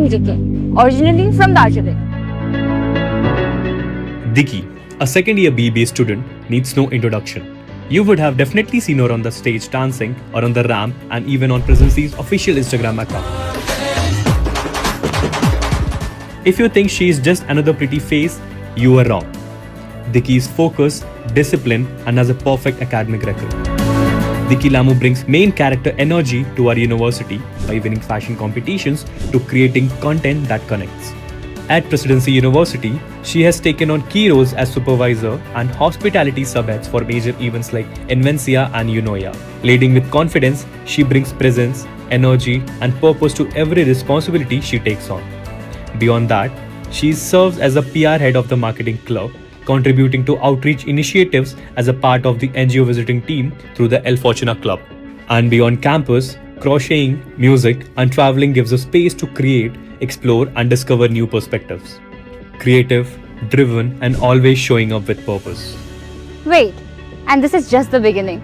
I'm Diki, originally from Darjeeling. Diki, a second year BBA student, needs no introduction. You would have definitely seen her on the stage dancing or on the ramp and even on Presidency's official Instagram account. If you think she is just another pretty face, you are wrong. Diki is focused, disciplined and has a perfect academic record. Diki Lamu brings main character energy to our university by winning fashion competitions to creating content that connects. At Presidency University, she has taken on key roles as supervisor and hospitality sub-heads for major events like Invencia and Unoya. Leading with confidence, she brings presence, energy and purpose to every responsibility she takes on. Beyond that, she serves as a PR head of the marketing club, contributing to outreach initiatives as a part of the NGO visiting team through the El Fortuna Club. And beyond campus, crocheting, music and traveling gives a space to create, explore and discover new perspectives. Creative, driven and always showing up with purpose. Wait, and this is just the beginning.